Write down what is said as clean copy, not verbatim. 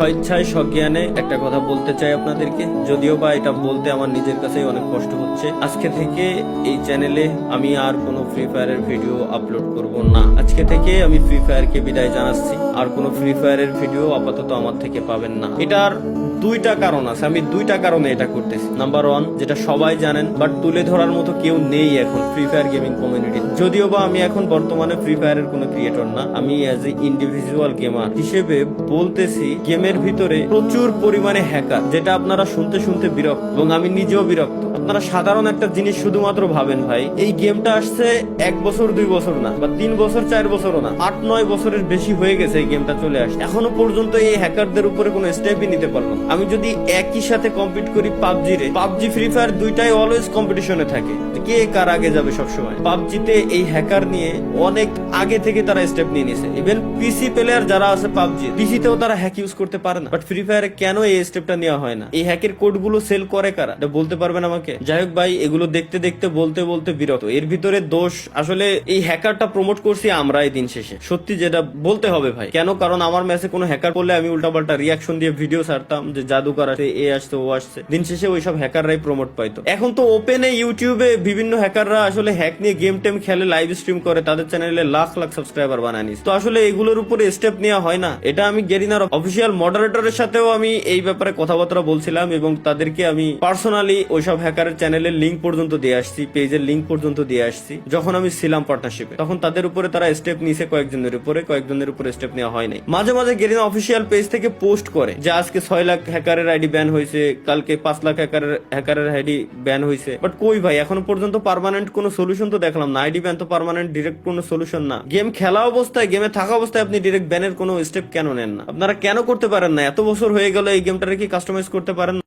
স্বেচ্ছায় সজ্ঞানে একটা কথা বলতে চাই আপনাদেরকে, যদিও বা এটা বলতে আমার নিজের কাছেই অনেক কষ্ট হচ্ছে। আজকে থেকে এই চ্যানেলে আমি আর কোনো ফ্রি ফায়ারের ভিডিও আপলোড করব না। আজকে থেকে আমি ফ্রি ফায়ারকে বিদায় জানাচ্ছি। আর কোনো ফ্রি ফায়ারের ভিডিও আপাতত আমার থেকে পাবেন না। এটার দুইটা কারণ আছে, আমি দুইটা কারণে এটা করতেছি। নাম্বার ওয়ান, যেটা সবাই জানেন বাট তুলে ধরার মতো কেউ নেই এখন ফ্রি ফায়ার গেমিং কমিউনিটি। যদিও বা আমি এখন বর্তমানে ফ্রি ফায়ারের কোনো ক্রিয়েটর না, আমি অ্যাজ এ ইন্ডিভিজুয়াল গেমার হিসেবে বলতেছি, গেমের ভিতরে প্রচুর পরিমাণে হ্যাকার, যেটা আপনারা শুনতে শুনতে বিরক্ত এবং আমি নিজেও বিরক্ত। আপনারা সাধারণ একটা জিনিস শুধুমাত্র ভাবেন ভাই, এই গেমটা আসছে 1 বছর 2 বছর না, বা 3 বছর 4 বছরও না, 8-9 বছরের বেশি হয়ে গেছে এই গেমটা চলে আসছে। এখনো পর্যন্ত এই হ্যাকারদের উপরে কোনো স্টেপই নিতে পারলো না। আমি যদি একই সাথে কম্পিট করি পাবজি ফ্রি ফায়ার দুইটাই অলওয়েজ কম্পিটিশনে থাকে, কে কার আগে যাবে সবসময়। পাবজিতে এই হ্যাকার নিয়ে অনেক আগে থেকে তারা স্টেপ নিয়ে নিছে। ইভেন পিসি প্লেয়ার যারা আছে পাবজি, পিসিতেও তারা হ্যাক ইউজ করতে পারে না। বাট ফ্রি ফায়ারে কেন এই স্টেপটা নেওয়া হয় না? এই হ্যাকের কোড গুলো সেল করে কারা, এটা বলতে পারবেন আমাকে? যাই হোক ভাই, এগুলো দেখতে দেখতে বলতে বলতে বিরক্ত। এর ভিতরে দোষ আসলে এই হ্যাকারটা প্রমোট করছি আমরাই দিন শেষে, সত্যি যেটা বলতে হবে ভাই। কেন? কারণ আমার ম্যাচে কোনো হ্যাকার করলে আমি উল্টাপাল্টা রিয়াকশন দিয়ে ভিডিও ছাড়তাম যে জাদুকর আসে, এ আসছে, ও আসছে। দিন শেষে ওইসব হ্যাকাররাই প্রমোট পাইতো। এখন তো ওপেনে ইউটিউবে বিভিন্ন হ্যাকাররা আসলে হ্যাক নিয়ে গেম টেম খেলে, লাইভ স্ট্রিম করে, তাদের চ্যানেলে লাখ লাখ সাবস্ক্রাইবার বানায় নিস। তো আসলে এগুলোর উপরে স্টেপ নেওয়া হয় না। এটা আমি গেরিনার অফিসিয়াল মডারেটরের সাথেও আমি এই ব্যাপারে কথাবার্তা বলছিলাম এবং তাদেরকে আমি পার্সোনালি ওইসব হ্যাকারের চ্যানেলের লিঙ্ক পর্যন্ত দিয়ে আসছি, পেজের লিঙ্ক পর্যন্ত দিয়ে আসছি। যখন আমি ছিলাম পার্টনারশিপে, তখন তাদের উপরে তারা স্টেপ নিছে, কয়েকজনের উপরে স্টেপ নেওয়া হয় নাই। মাঝে মাঝে গেরিনা অফিসিয়াল পেজ থেকে পোস্ট করে যে আজকে 6 লাখ হ্যাকারের আইডি ব্যান হয়েছে, কালকে 5 লাখ হ্যাকারের আইডি ব্যান হয়েছে। বাট কই ভাই, এখনো পর্যন্ত পার্মানেন্ট কোনো সলিউশন তো দেখলাম না। আইডি ব্যান তো পার্মানেন্ট ডিরেক্ট কোনো সলিউশন না। গেম খেলা অবস্থায়, গেমে থাকা অবস্থায় আপনি ডিরেক্ট ব্যানের কোনো স্টেপ কেন নেন না? আপনারা কেন করতে পারেন না? এত বছর হয়ে গেল, এই গেমটারে কি কাস্টমাইজ করতে পারেন না?